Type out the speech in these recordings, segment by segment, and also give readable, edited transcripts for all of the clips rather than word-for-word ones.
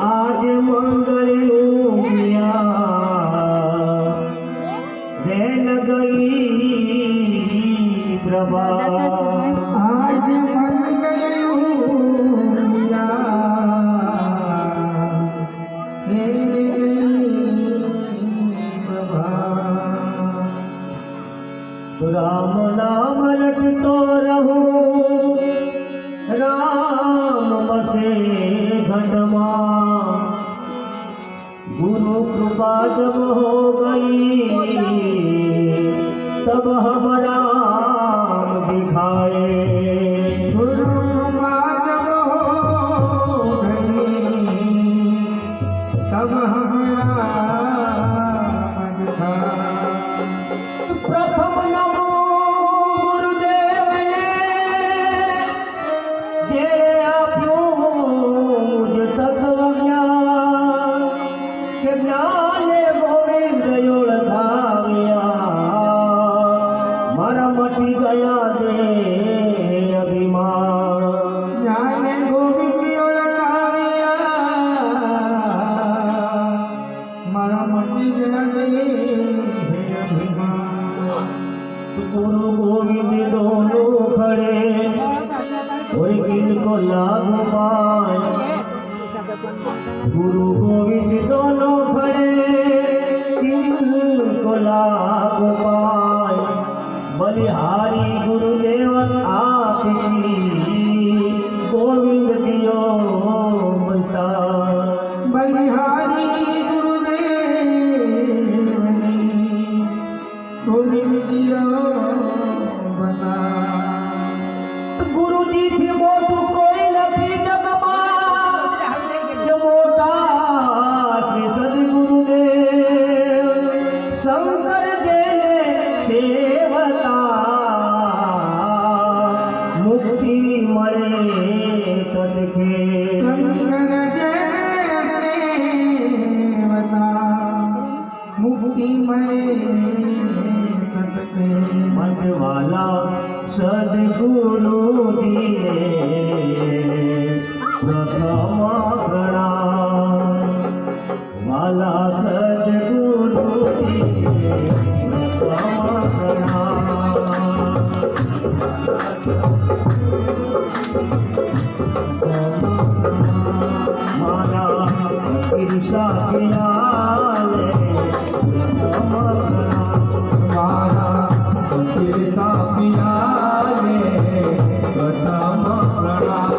आज मंगल देन गई प्रभा आज राम नाम रटतो रहो राम बसे घटमा गुरु कृपा जब हो गई तब हम राम दिखाए गुरु कृपा जब हो गई तब हम राम दिखाए प्रथम नमो गुरुदेव ने जे आप्યું મુજ તત્વ જ્ઞાન કે જ્ઞાને ગોવિંદ ઓળખાવ્યા મારા મટી ગયા દે અભિમાન જ્ઞાને ગોવિંદ ઓળખાવ્યા મારા મટી ગયા દે गुरु गोविंद दोनों खड़े कोई किनको लागू पाए गुरु गोविंद दोनों खड़े किनको लागू पाए बलिहारी गुरुदेव आपकी गोविंद दियो बता बलिहारी गुरुदेव गोविंद दियो गुरुजी थी मोटू कोई नहीं जगमा जो मोटा श्री सदगुरुदेव शंकर जय सेवता मुक्ति મળે સદકે શંકર જય સેવતા मुक्ति મળે मनवाला सदगुरु दिए प्रथम प्रणाम वाला सदगुरु दिए प्रथम प्रणाम माला ईर्षा किया प्रथम प्रणाम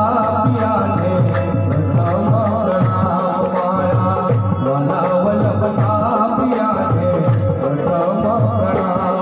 સાપિયા છે પ્રથમ પ્રણામ મારા વાલા વલ્લભ સાપિયા છે પ્રથમ પ્રણામ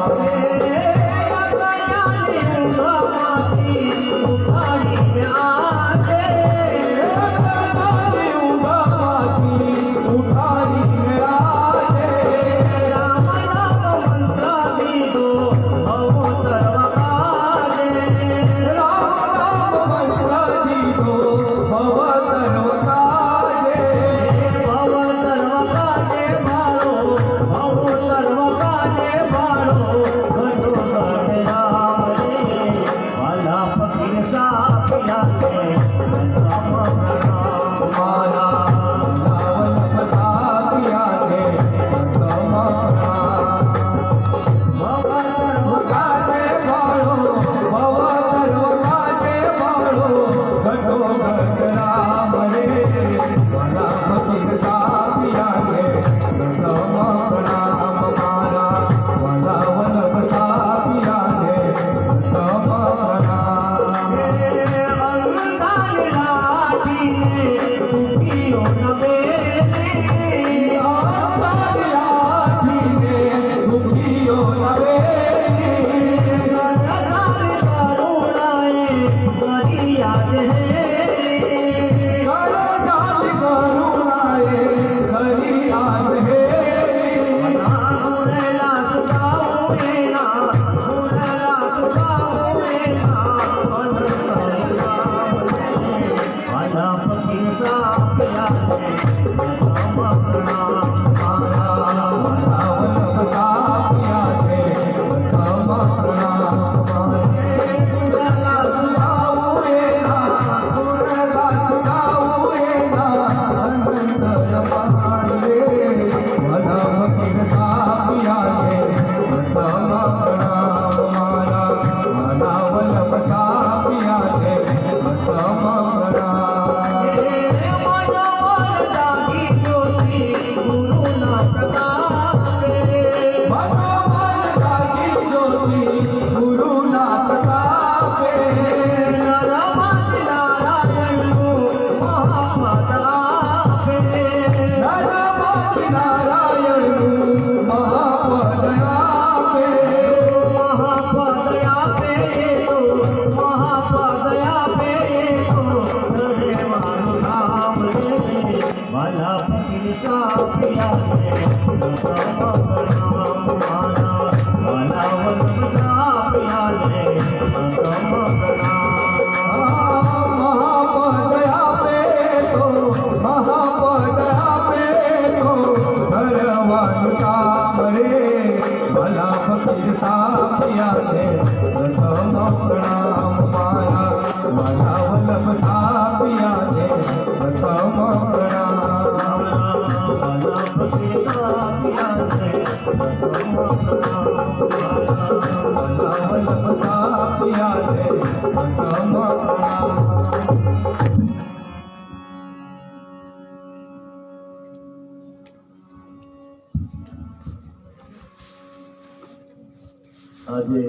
આજે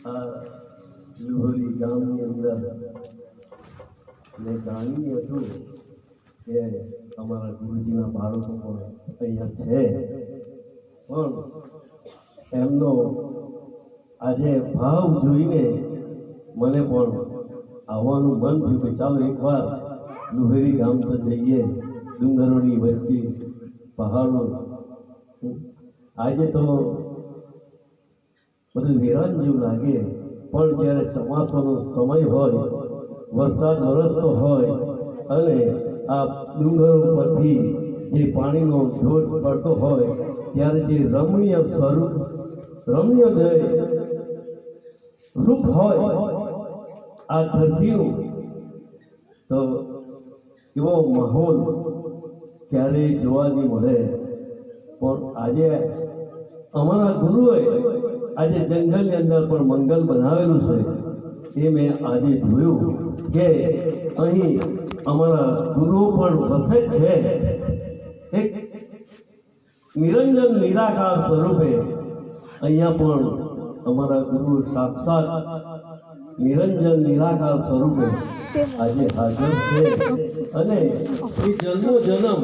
આ લુહોરી ગામની અંદર મેં જાણ્યું હતું કે અમારા ગુરુજીના બાળકો પણ અહીંયા છે, પણ એમનો આજે ભાવ જોઈને મને પણ આવવાનું મન થયું કે ચાલો એકવાર લુહેરી ગામ તો જઈએ, ડુંગરોની વચ્ચે પહાડો. આજે તો બધું વેરાન જેવું લાગે, પણ જ્યારે ચોમાસાનો સમય હોય, વરસાદ વરસતો હોય અને આ ડુંગરો પરથી જે પાણીનો જોર પડતો હોય ત્યારે જે રમણીય સ્વરૂપ, રમણીય જે રૂપ હોય આ ધરતીનું, તો એવો માહોલ ક્યારેય જોવા નહીં મળે. પણ આજે અમારા ગુરુએ આજે જંગલની અંદર પણ મંગલ બનાવેલું છે. એ મેં આજે જોયું કે અહીં અમારા ગુરુઓ પણ વસે છે. એક નિરંજન નિરાકાર સ્વરૂપે અહીંયા પણ અમારા ગુરુ સાક્ષાત નિરંજન નિરાકાર સ્વરૂપે આજે હાજર છે અને એ જન્મો જન્મ